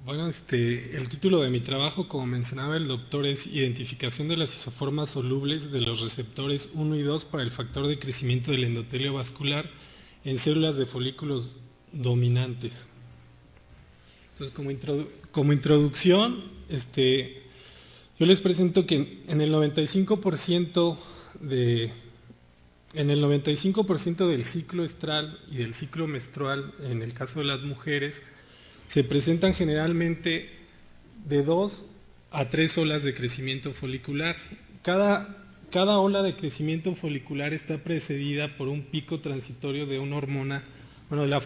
Bueno, el título de mi trabajo, como mencionaba el doctor, es Identificación de las isoformas solubles de los receptores 1 y 2 para el factor de crecimiento del endotelio vascular en células de folículos dominantes. Entonces, como introducción, yo les presento que en el 95% del ciclo estral y del ciclo menstrual, en el caso de las mujeres, se presentan generalmente de 2 a 3 olas de crecimiento folicular. Cada ola de crecimiento folicular está precedida por un pico transitorio de una hormona,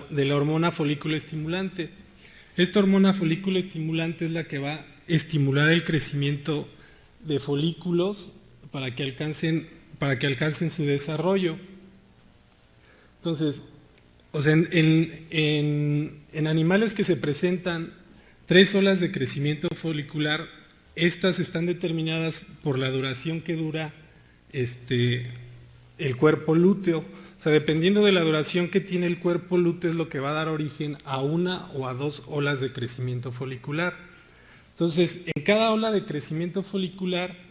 de la hormona folículo estimulante. Esta hormona folículo estimulante es la que va a estimular el crecimiento de folículos para que alcancen su desarrollo. Entonces, en animales que se presentan 3 olas de crecimiento folicular, estas están determinadas por la duración que dura el cuerpo lúteo. O sea, dependiendo de la duración que tiene el cuerpo lúteo es lo que va a dar origen a 1 o a 2 olas de crecimiento folicular. Entonces, en cada ola de crecimiento folicular,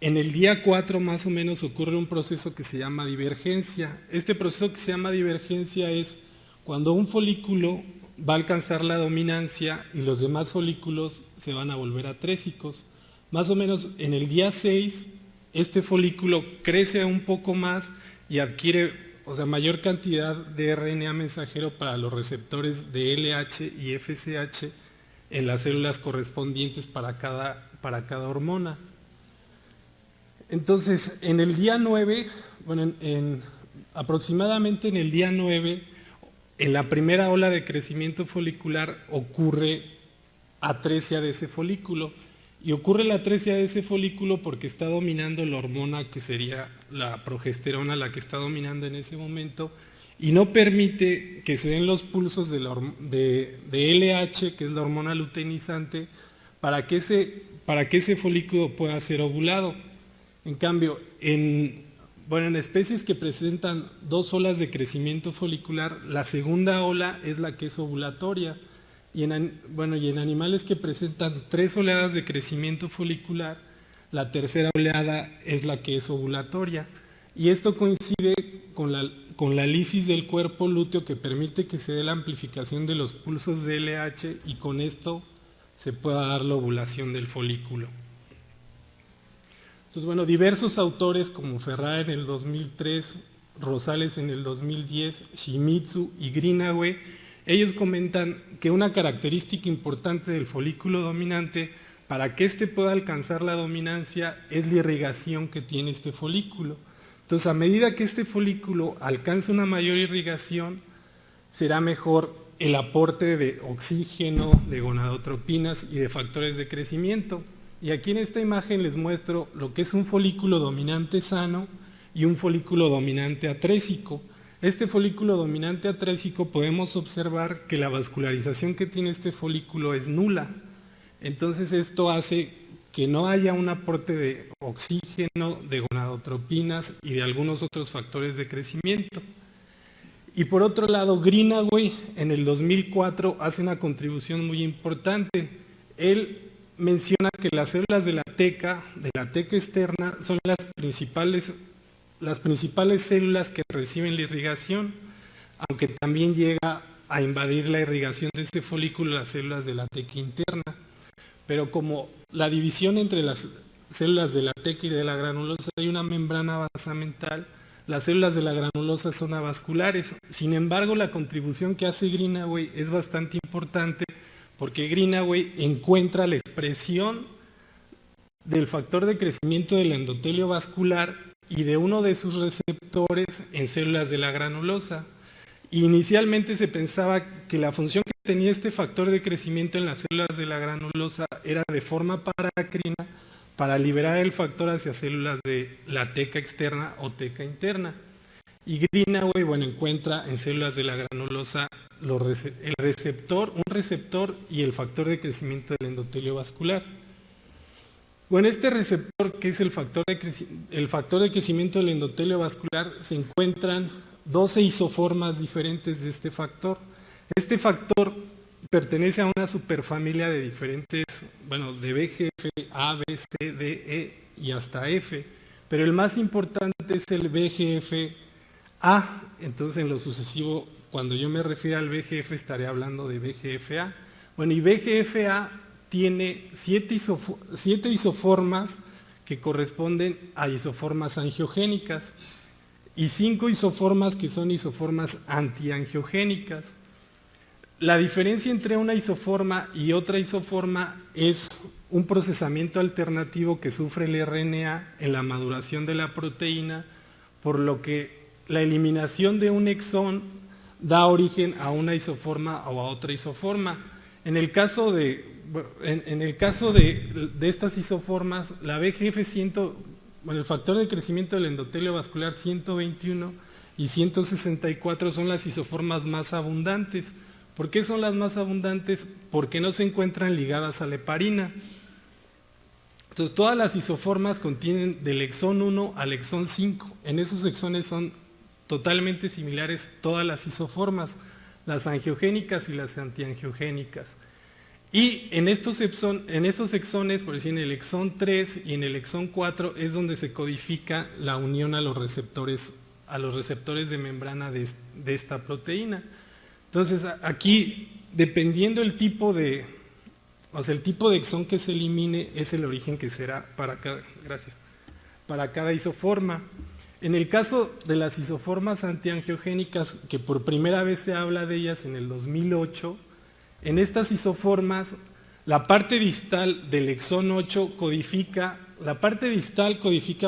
en el día 4 más o menos ocurre un proceso que se llama divergencia. Este proceso que se llama divergencia es cuando un folículo va a alcanzar la dominancia y los demás folículos se van a volver atrésicos. Más o menos en el día 6, este folículo crece un poco más y adquiere mayor cantidad de RNA mensajero para los receptores de LH y FSH en las células correspondientes para cada hormona. Entonces, en el día 9, aproximadamente en el día 9, en la primera ola de crecimiento folicular ocurre atresia de ese folículo. Y ocurre la atresia de ese folículo porque está dominando la hormona que sería la progesterona, la que está dominando en ese momento, y no permite que se den los pulsos de LH, que es la hormona luteinizante, para que ese folículo pueda ser ovulado. En cambio, en especies que presentan 2 olas de crecimiento folicular, la segunda ola es la que es ovulatoria. Y en animales que presentan 3 oleadas de crecimiento folicular, la tercera oleada es la que es ovulatoria. Y esto coincide con la lisis del cuerpo lúteo, que permite que se dé la amplificación de los pulsos de LH y con esto se pueda dar la ovulación del folículo. Entonces, diversos autores como Ferrara en el 2003, Rosales en el 2010, Shimizu y Greenaway, ellos comentan que una característica importante del folículo dominante, para que éste pueda alcanzar la dominancia, es la irrigación que tiene este folículo. Entonces, a medida que este folículo alcance una mayor irrigación, será mejor el aporte de oxígeno, de gonadotropinas y de factores de crecimiento. Y aquí en esta imagen les muestro lo que es un folículo dominante sano y un folículo dominante atrésico. Este folículo dominante atrésico podemos observar que la vascularización que tiene este folículo es nula. Entonces esto hace que no haya un aporte de oxígeno, de gonadotropinas y de algunos otros factores de crecimiento. Y por otro lado, Greenaway en el 2004 hace una contribución muy importante. Él menciona que las células de la teca externa, son las principales células que reciben la irrigación, aunque también llega a invadir la irrigación de ese folículo las células de la teca interna. Pero como la división entre las células de la teca y de la granulosa hay una membrana basamental, las células de la granulosa son avasculares. Sin embargo, la contribución que hace Greenaway es bastante importante, porque Greenaway encuentra la expresión del factor de crecimiento del endotelio vascular y de uno de sus receptores en células de la granulosa. Inicialmente se pensaba que la función que tenía este factor de crecimiento en las células de la granulosa era de forma paracrina para liberar el factor hacia células de la teca externa o teca interna. Y Greenaway encuentra en células de la granulosa un receptor y el factor de crecimiento del endotelio vascular. Este receptor, que es el factor de crecimiento del endotelio vascular, se encuentran 12 isoformas diferentes de este factor. Este factor pertenece a una superfamilia de diferentes, bueno, de BGF, A, B, C, D, E y hasta F, pero el más importante es el BGF A. Entonces, en lo sucesivo, cuando yo me refiero al BGF, estaré hablando de BGFA. Bueno, y BGFA tiene 7 isoformas que corresponden a isoformas angiogénicas y 5 isoformas que son isoformas antiangiogénicas. La diferencia entre una isoforma y otra isoforma es un procesamiento alternativo que sufre el RNA en la maduración de la proteína, por lo que la eliminación de un exón da origen a una isoforma o a otra isoforma. En el caso de estas isoformas, la BGF100, el factor de crecimiento del endotelio vascular 121 y 164 son las isoformas más abundantes. ¿Por qué son las más abundantes? Porque no se encuentran ligadas a la heparina. Entonces, todas las isoformas contienen del exón 1 al exón 5. En esos exones son totalmente similares todas las isoformas, las angiogénicas y las antiangiogénicas. Y en estos exones, por decir en el exón 3 y en el exón 4, es donde se codifica la unión a los receptores de membrana de esta proteína. Entonces, aquí, dependiendo el tipo de exón que se elimine, es el origen que será para cada isoforma. En el caso de las isoformas antiangiogénicas, que por primera vez se habla de ellas en el 2008, en estas isoformas, la parte distal del exón 8 codifica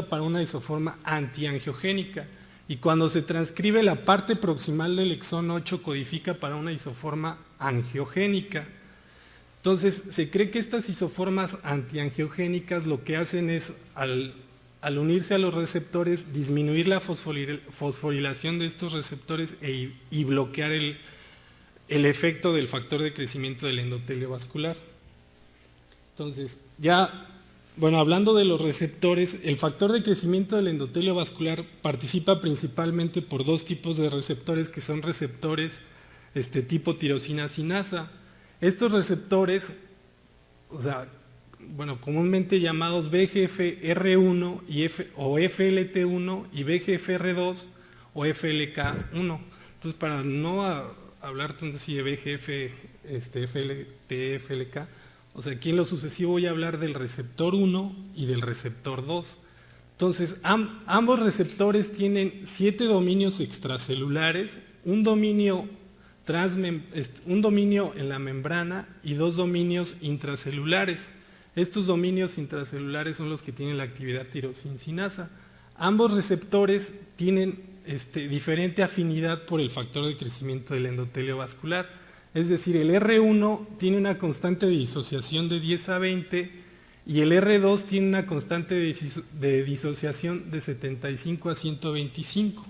para una isoforma antiangiogénica, y cuando se transcribe la parte proximal del exón 8 codifica para una isoforma angiogénica. Entonces, se cree que estas isoformas antiangiogénicas lo que hacen es, al unirse a los receptores, disminuir la fosforilación de estos receptores y bloquear el efecto del factor de crecimiento del endotelio vascular. Entonces, hablando de los receptores, el factor de crecimiento del endotelio vascular participa principalmente por dos tipos de receptores, que son receptores tipo tirosina sinasa. Estos receptores, comúnmente llamados BGFR1 o FLT1 y BGFR2 o FLK1. Entonces, para no hablar tanto así de BGF, FLT, FLK, aquí en lo sucesivo voy a hablar del receptor 1 y del receptor 2. Entonces, ambos receptores tienen 7 dominios extracelulares, un dominio en la membrana y 2 dominios intracelulares. Estos dominios intracelulares son los que tienen la actividad tirosincinasa. Ambos receptores tienen diferente afinidad por el factor de crecimiento del endotelio vascular. Es decir, el R1 tiene una constante de disociación de 10 a 20 y el R2 tiene una constante de disociación de 75 a 125.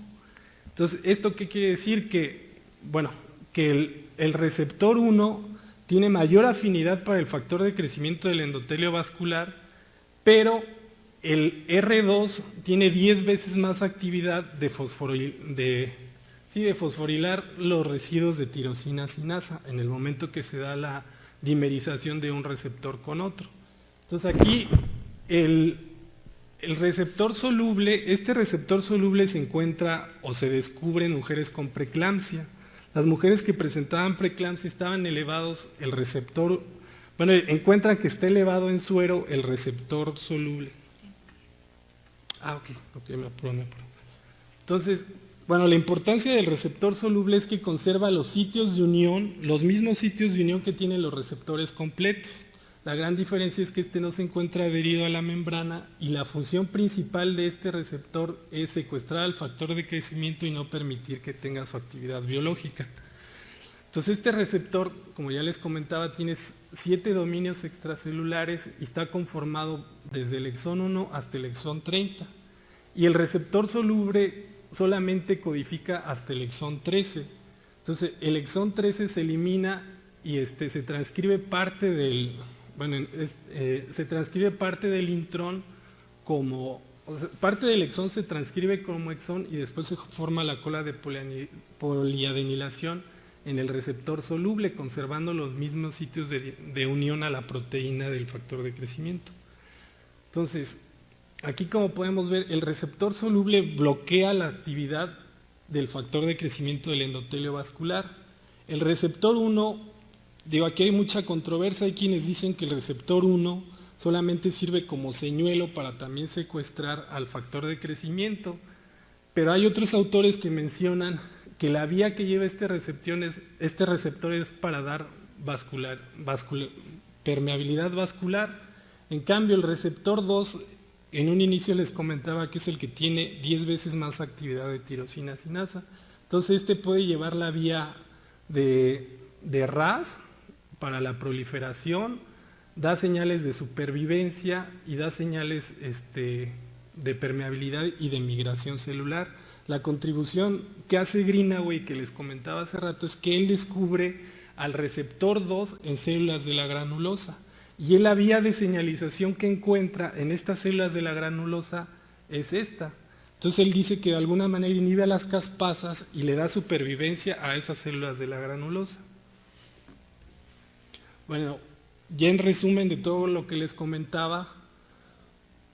Entonces, ¿esto qué quiere decir? Que el receptor 1 tiene mayor afinidad para el factor de crecimiento del endotelio vascular, pero el R2 tiene 10 veces más actividad de fosforilar los residuos de tirosina sinasa en el momento que se da la dimerización de un receptor con otro. Entonces aquí el receptor soluble, este receptor soluble se encuentra o se descubre en mujeres con preeclampsia. Las mujeres que presentaban preeclampsia estaban elevados el receptor, encuentran que está elevado en suero el receptor soluble. Me apuro. Entonces, la importancia del receptor soluble es que conserva los sitios de unión, los mismos sitios de unión que tienen los receptores completos. La gran diferencia es que no se encuentra adherido a la membrana y la función principal de este receptor es secuestrar el factor de crecimiento y no permitir que tenga su actividad biológica. Entonces, este receptor, como ya les comentaba, tiene 7 dominios extracelulares y está conformado desde el exón 1 hasta el exón 30. Y el receptor soluble solamente codifica hasta el exón 13. Entonces, el exón 13 se elimina y se transcribe parte del intrón como, parte del exón se transcribe como exón y después se forma la cola de poliadenilación en el receptor soluble, conservando los mismos sitios de unión a la proteína del factor de crecimiento. Entonces, aquí como podemos ver, el receptor soluble bloquea la actividad del factor de crecimiento del endotelio vascular. El receptor 1, digo, aquí hay mucha controversia, hay quienes dicen que el receptor 1 solamente sirve como señuelo para también secuestrar al factor de crecimiento, pero hay otros autores que mencionan que la vía que lleva este receptor es para dar permeabilidad vascular. En cambio, el receptor 2, en un inicio les comentaba que es el que tiene 10 veces más actividad de tirosina sinasa. Entonces, este puede llevar la vía de RAS para la proliferación, da señales de supervivencia y da señales de permeabilidad y de migración celular. La contribución que hace Greenaway, que les comentaba hace rato, es que él descubre al receptor 2 en células de la granulosa, y la vía de señalización que encuentra en estas células de la granulosa es esta. Entonces él dice que de alguna manera inhibe a las caspasas y le da supervivencia a esas células de la granulosa. Bueno, ya en resumen de todo lo que les comentaba,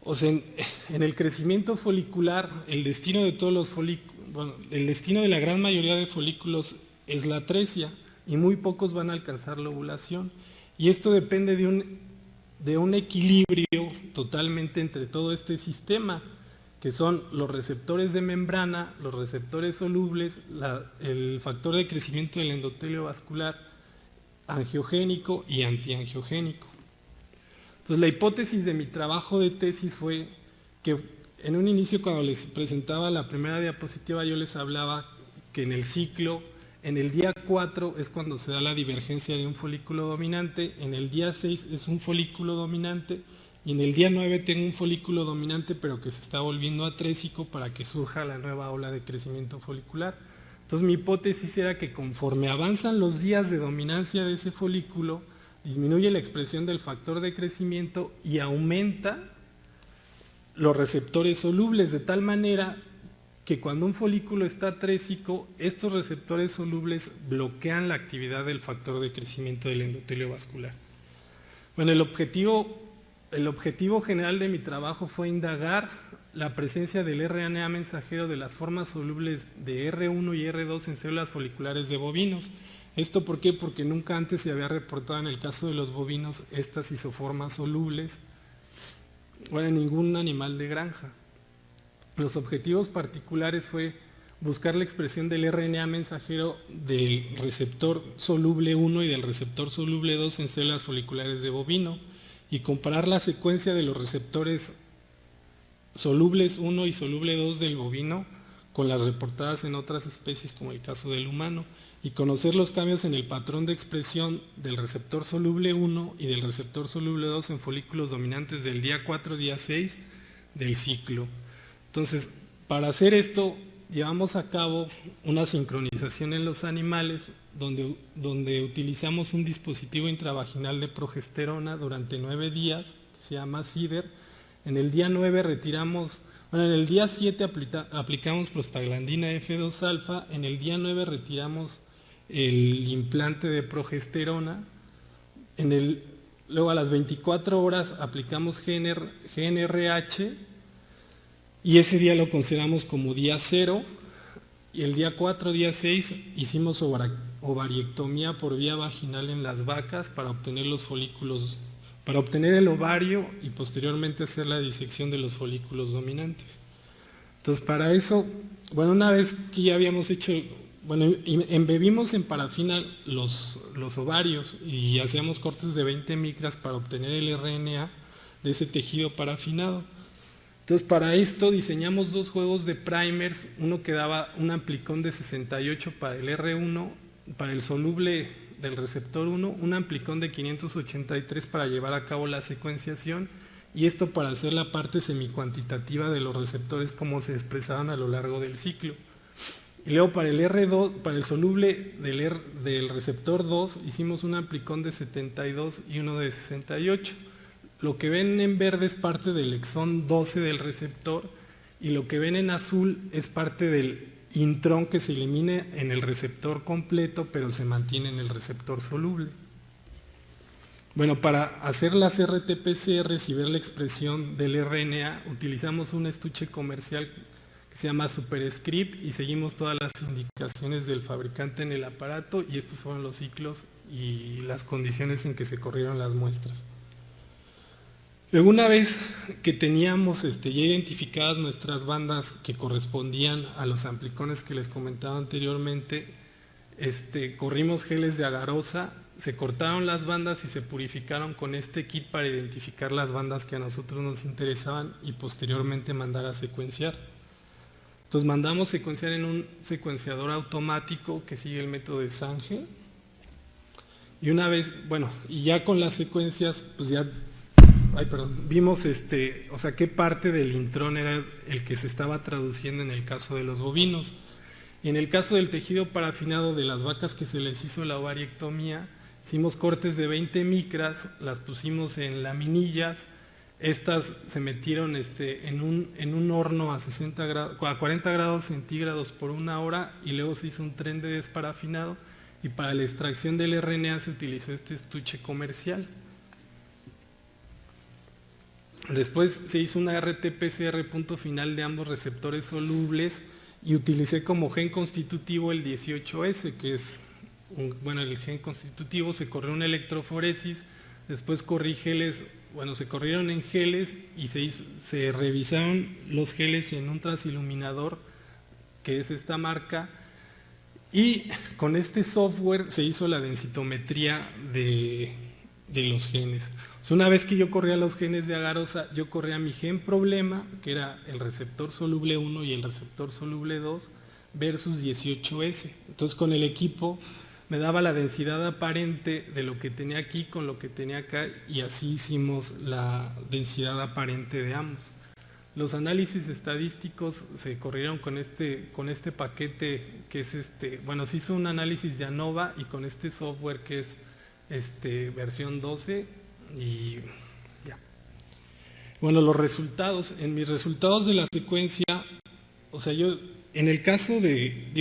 o sea, en el crecimiento folicular, el destino de todos los folículos, el destino de la gran mayoría de folículos es la atresia, y muy pocos van a alcanzar la ovulación. Y esto depende de un equilibrio totalmente entre todo este sistema, que son los receptores de membrana, los receptores solubles, el factor de crecimiento del endotelio vascular, angiogénico y antiangiogénico. Entonces, la hipótesis de mi trabajo de tesis fue que en un inicio, cuando les presentaba la primera diapositiva, yo les hablaba que en el ciclo, en el día 4 es cuando se da la divergencia de un folículo dominante, en el día 6 es un folículo dominante, y en el día 9 tengo un folículo dominante pero que se está volviendo atrésico para que surja la nueva ola de crecimiento folicular. Entonces mi hipótesis era que conforme avanzan los días de dominancia de ese folículo, disminuye la expresión del factor de crecimiento y aumenta los receptores solubles, de tal manera que cuando un folículo está atrésico, estos receptores solubles bloquean la actividad del factor de crecimiento del endotelio vascular. Bueno, el objetivo general de mi trabajo fue indagar la presencia del RNA mensajero de las formas solubles de R1 y R2 en células foliculares de bovinos. ¿Esto por qué? Porque nunca antes se había reportado en el caso de los bovinos estas isoformas solubles, bueno, en ningún animal de granja. Los objetivos particulares fue buscar la expresión del RNA mensajero del receptor soluble 1 y del receptor soluble 2 en células foliculares de bovino y comparar la secuencia de los receptores solubles 1 y soluble 2 del bovino con las reportadas en otras especies como el caso del humano, y conocer los cambios en el patrón de expresión del receptor soluble 1 y del receptor soluble 2 en folículos dominantes del día 4, día 6 del ciclo. Entonces, para hacer esto, llevamos a cabo una sincronización en los animales donde utilizamos un dispositivo intravaginal de progesterona durante 9 días, que se llama CIDER. En el día 9 en el día 7 aplicamos prostaglandina F2 alfa, en el día 9 retiramos el implante de progesterona, luego a las 24 horas aplicamos GnRH, y ese día lo consideramos como día 0, y el día 4, día 6, hicimos ovariectomía por vía vaginal en las vacas para obtener los folículos, para obtener el ovario y posteriormente hacer la disección de los folículos dominantes. Entonces, para eso, bueno, una vez que ya habíamos hecho, bueno, embebimos en parafina los ovarios y hacíamos cortes de 20 micras para obtener el RNA de ese tejido parafinado. Entonces, para esto diseñamos 2 juegos de primers, uno que daba un amplicón de 68 para el R1, para el soluble del receptor 1, un amplicón de 583 para llevar a cabo la secuenciación, y esto para hacer la parte semicuantitativa de los receptores como se expresaban a lo largo del ciclo. Y luego para el R2, para el soluble del receptor 2, hicimos un amplicón de 72 y uno de 68. Lo que ven en verde es parte del exón 12 del receptor, y lo que ven en azul es parte del intrón que se elimina en el receptor completo, pero se mantiene en el receptor soluble. Bueno, para hacer las RT-PCRs y ver la expresión del RNA, utilizamos un estuche comercial que se llama Superscript y seguimos todas las indicaciones del fabricante en el aparato, y estos fueron los ciclos y las condiciones en que se corrieron las muestras. Luego, una vez que teníamos ya identificadas nuestras bandas que correspondían a los amplicones que les comentaba anteriormente, corrimos geles de agarosa, se cortaron las bandas y se purificaron con este kit para identificar las bandas que a nosotros nos interesaban y posteriormente mandar a secuenciar. Entonces mandamos secuenciar en un secuenciador automático que sigue el método de Sange, y una vez, bueno, y ya con las secuencias, pues ya vimos o sea, qué parte del intrón era el que se estaba traduciendo en el caso de los bovinos. Y en el caso del tejido parafinado de las vacas que se les hizo la ovariectomía, hicimos cortes de 20 micras, las pusimos en laminillas, estas se metieron en un horno a 40 grados centígrados por 1 hora, y luego se hizo un tren de desparafinado, y para la extracción del RNA se utilizó este estuche comercial. Después se hizo una RT-PCR punto final de ambos receptores solubles y utilicé como gen constitutivo el 18S, que es, el gen constitutivo. Se corrió una electroforesis, después corrí geles, se corrieron en geles y se revisaron los geles en un transiluminador, que es esta marca, y con este software se hizo la densitometría de los genes. Una vez que yo corría los genes de agarosa, yo corría mi gen problema, que era el receptor soluble 1 y el receptor soluble 2, versus 18S. Entonces con el equipo me daba la densidad aparente de lo que tenía aquí con lo que tenía acá, y así hicimos la densidad aparente de ambos. Los análisis estadísticos se corrieron con este paquete que es se hizo un análisis de ANOVA y con este software que es versión 12, y ya. Bueno, los resultados, en mis resultados de la secuencia, o sea, yo, en el caso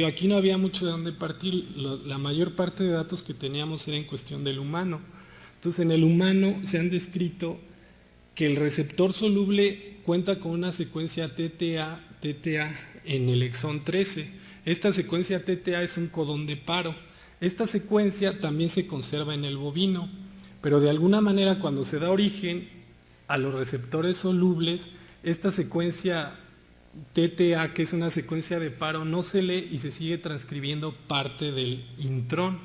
aquí no había mucho de dónde partir, la mayor parte de datos que teníamos era en cuestión del humano. Entonces, en el humano se han descrito que el receptor soluble cuenta con una secuencia TTA en el exón 13. Esta secuencia TTA es un codón de paro. Esta secuencia también se conserva en el bovino, pero de alguna manera cuando se da origen a los receptores solubles, esta secuencia TTA, que es una secuencia de paro, no se lee y se sigue transcribiendo parte del intrón.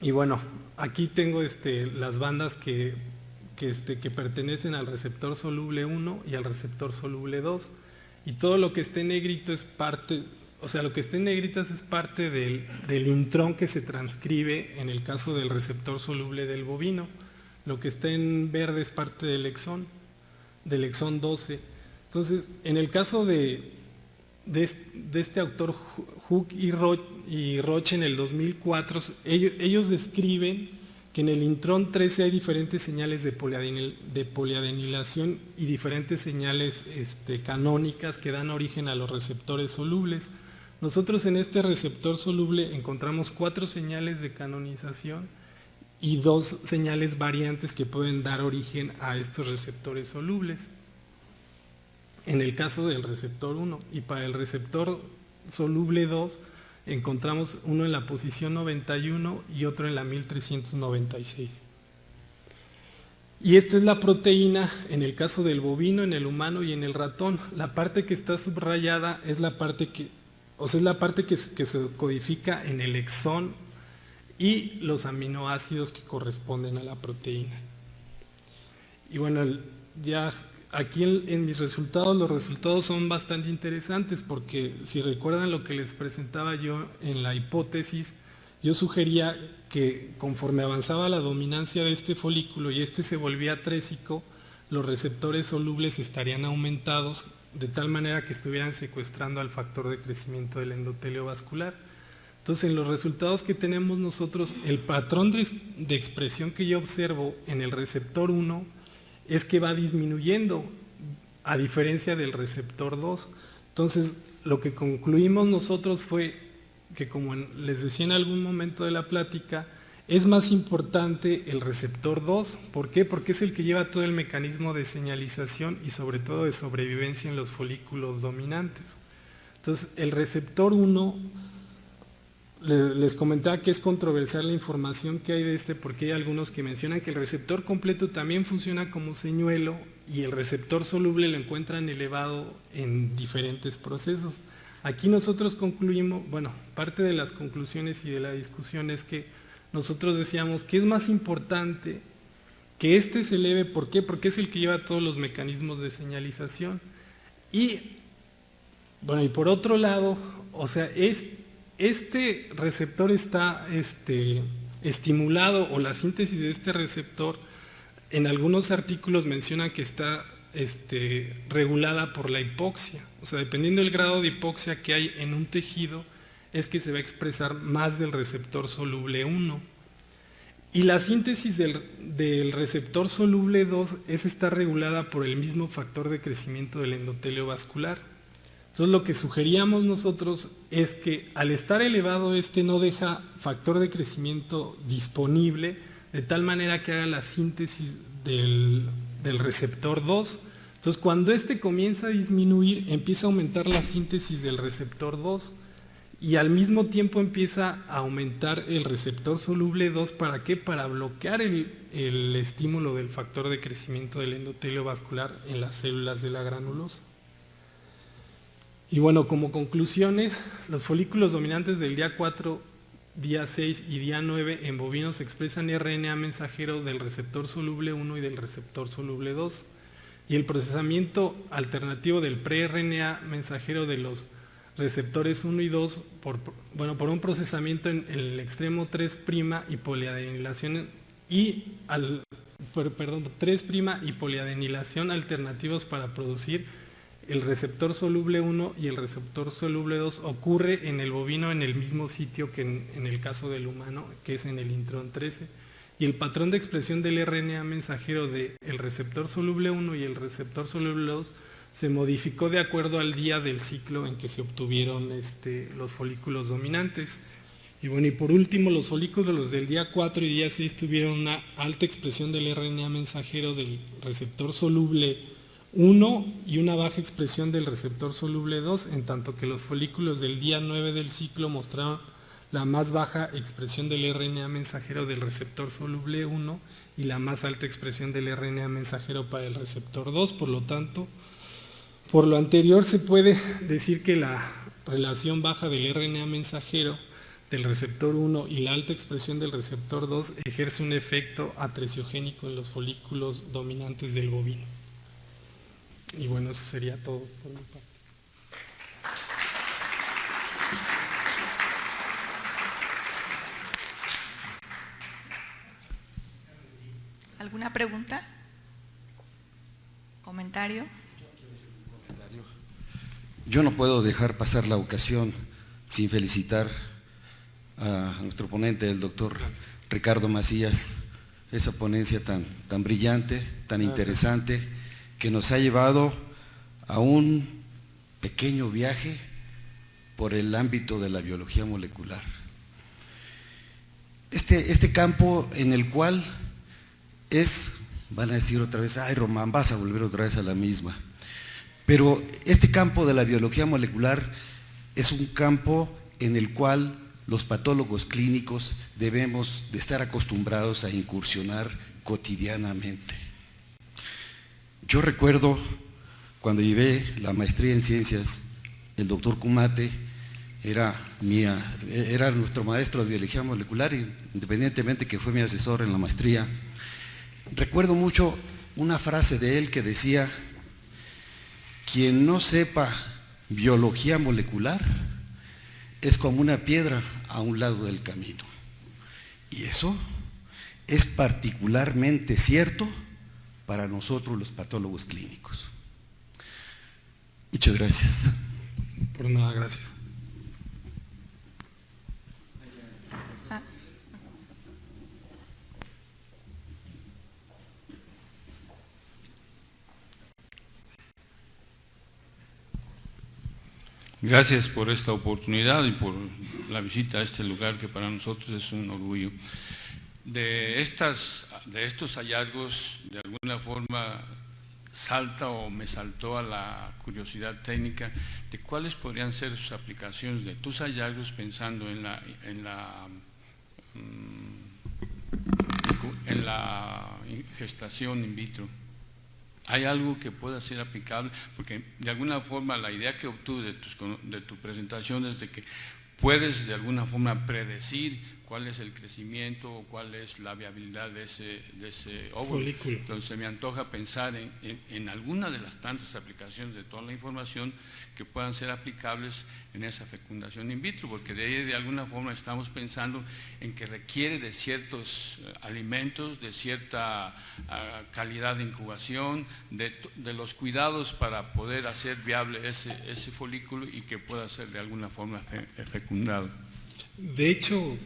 Y bueno, aquí tengo las bandas que pertenecen al receptor soluble 1 y al receptor soluble 2, y todo lo que esté en negrito es parte, o sea, lo que esté en negritas es parte del intrón que se transcribe en el caso del receptor soluble del bovino. Lo que está en verde es parte del exón 12. Entonces, en el caso de este autor Hook y Roche en el 2004, ellos describen que en el intrón 13 hay diferentes señales de poliadenilación y diferentes señales canónicas que dan origen a los receptores solubles. Nosotros en este receptor soluble encontramos 4 señales de canonización y 2 señales variantes que pueden dar origen a estos receptores solubles. En el caso del receptor 1, y para el receptor soluble 2 encontramos uno en la posición 91 y otro en la 1396. Y esta es la proteína en el caso del bovino, en el humano y en el ratón. La parte que está subrayada es la parte que se codifica en el exón y los aminoácidos que corresponden a la proteína. Y bueno, ya aquí en mis resultados, los resultados son bastante interesantes, porque si recuerdan lo que les presentaba yo en la hipótesis, yo sugería que conforme avanzaba la dominancia de este folículo y se volvía trésico, los receptores solubles estarían aumentados de tal manera que estuvieran secuestrando al factor de crecimiento del endotelio vascular. Entonces, en los resultados que tenemos nosotros, el patrón de expresión que yo observo en el receptor 1 es que va disminuyendo, a diferencia del receptor 2. Entonces, lo que concluimos nosotros fue que, como les decía en algún momento de la plática, es más importante el receptor 2. ¿Por qué? Porque es el que lleva todo el mecanismo de señalización y sobre todo de sobrevivencia en los folículos dominantes. Entonces, el receptor 1, les comentaba que es controversial la información que hay de este, porque hay algunos que mencionan que el receptor completo también funciona como señuelo y el receptor soluble lo encuentran elevado en diferentes procesos. Aquí nosotros concluimos, bueno, parte de las conclusiones y de la discusión es que nosotros decíamos que es más importante que este se eleve. ¿Por qué? Porque es el que lleva todos los mecanismos de señalización. Y, bueno, y por otro lado, o sea, este receptor está estimulado, o la síntesis de este receptor, en algunos artículos mencionan que está regulada por la hipoxia. O sea, dependiendo del grado de hipoxia que hay en un tejido, es que se va a expresar más del receptor soluble 1. Y la síntesis del receptor soluble 2 está regulada por el mismo factor de crecimiento del endotelio vascular. Entonces, lo que sugeríamos nosotros es que al estar elevado no deja factor de crecimiento disponible, de tal manera que haga la síntesis del receptor 2. Entonces, cuando comienza a disminuir, empieza a aumentar la síntesis del receptor 2 y al mismo tiempo empieza a aumentar el receptor soluble 2. ¿Para qué? Para bloquear el estímulo del factor de crecimiento del endotelio vascular en las células de la granulosa. Y bueno, como conclusiones, los folículos dominantes del día 4, día 6 y día 9 en bovinos expresan RNA mensajero del receptor soluble 1 y del receptor soluble 2. Y el procesamiento alternativo del pre-RNA mensajero de los receptores 1 y 2 por un procesamiento en el extremo 3' y poliadenilación y 3' y poliadenilación alternativos para producir el receptor soluble 1 y el receptor soluble 2 ocurre en el bovino en el mismo sitio que en el caso del humano, que es en el intrón 13. Y el patrón de expresión del RNA mensajero del receptor soluble 1 y el receptor soluble 2 se modificó de acuerdo al día del ciclo en que se obtuvieron los folículos dominantes. Y bueno, y por último, los folículos del día 4 y día 6 tuvieron una alta expresión del RNA mensajero del receptor soluble 1 y una baja expresión del receptor soluble 2, en tanto que los folículos del día 9 del ciclo mostraron la más baja expresión del RNA mensajero del receptor soluble 1 y la más alta expresión del RNA mensajero para el receptor 2. Por lo tanto, por lo anterior se puede decir que la relación baja del RNA mensajero del receptor 1 y la alta expresión del receptor 2 ejerce un efecto atresiogénico en los folículos dominantes del bovino. Y bueno, eso sería todo por mi parte. ¿Alguna pregunta? ¿Comentario? Yo no puedo dejar pasar la ocasión sin felicitar a nuestro ponente, el doctor Ricardo Macías, esa ponencia tan brillante, tan interesante, que nos ha llevado a un pequeño viaje por el ámbito de la biología molecular. Este campo en el cual van a decir otra vez, ay Román, vas a volver otra vez a la misma. Pero este campo de la biología molecular es un campo en el cual los patólogos clínicos debemos de estar acostumbrados a incursionar cotidianamente. Yo recuerdo cuando llevé la maestría en ciencias, el doctor Kumate era nuestro maestro de biología molecular, independientemente que fue mi asesor en la maestría. Recuerdo mucho una frase de él que decía: quien no sepa biología molecular es como una piedra a un lado del camino. Y eso es particularmente cierto para nosotros los patólogos clínicos. Muchas gracias. Por nada, gracias. Gracias por esta oportunidad y por la visita a este lugar que para nosotros es un orgullo. De estos hallazgos, de alguna forma salta o me saltó a la curiosidad técnica de cuáles podrían ser sus aplicaciones de tus hallazgos pensando en la gestación in vitro. ¿Hay algo que pueda ser aplicable? Porque de alguna forma la idea que obtuve de tu presentación es de que puedes de alguna forma predecir cuál es el crecimiento o cuál es la viabilidad de ese óvulo. Folículo. Entonces me antoja pensar en alguna de las tantas aplicaciones de toda la información que puedan ser aplicables en esa fecundación in vitro, porque de ahí de alguna forma estamos pensando en que requiere de ciertos alimentos, de cierta calidad de incubación, de los cuidados para poder hacer viable ese folículo y que pueda ser de alguna forma fecundado. De hecho,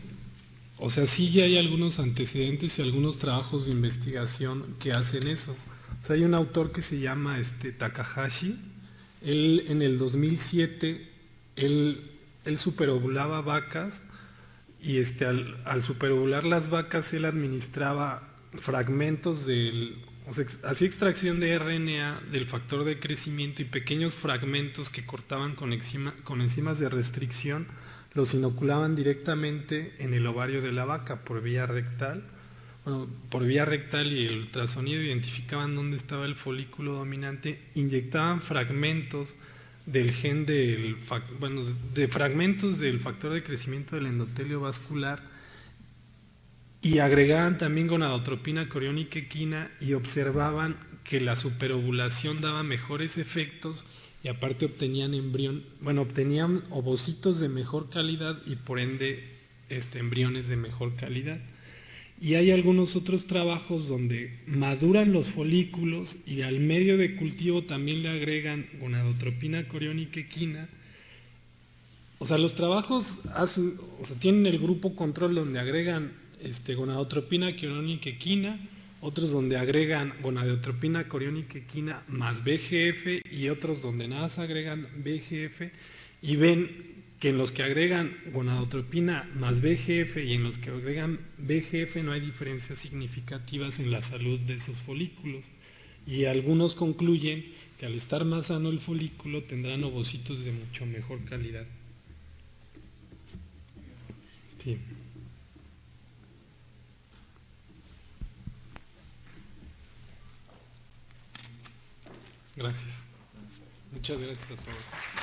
o sea, sí ya hay algunos antecedentes y algunos trabajos de investigación que hacen eso. O sea, hay un autor que se llama Takahashi. Él en el 2007, él superovulaba vacas y al superovular las vacas él administraba fragmentos o sea, hacía extracción de RNA del factor de crecimiento y pequeños fragmentos que cortaban con enzimas de restricción los inoculaban directamente en el ovario de la vaca por vía rectal. Bueno, por vía rectal y el ultrasonido identificaban dónde estaba el folículo dominante, inyectaban fragmentos del gen de fragmentos del factor de crecimiento del endotelio vascular y agregaban también gonadotropina coriónica equina y observaban que la superovulación daba mejores efectos y aparte obtenían obtenían ovocitos de mejor calidad y por ende embriones de mejor calidad. Y hay algunos otros trabajos donde maduran los folículos y al medio de cultivo también le agregan gonadotropina coriónica equina. O sea, los trabajos tienen el grupo control donde agregan gonadotropina coriónica equina, otros donde agregan gonadotropina coriónica equina más BGF y otros donde nada más agregan BGF y ven que en los que agregan gonadotropina más BGF y en los que agregan BGF no hay diferencias significativas en la salud de esos folículos. Y algunos concluyen que al estar más sano el folículo tendrán ovocitos de mucho mejor calidad. Sí. Gracias. Muchas gracias a todos.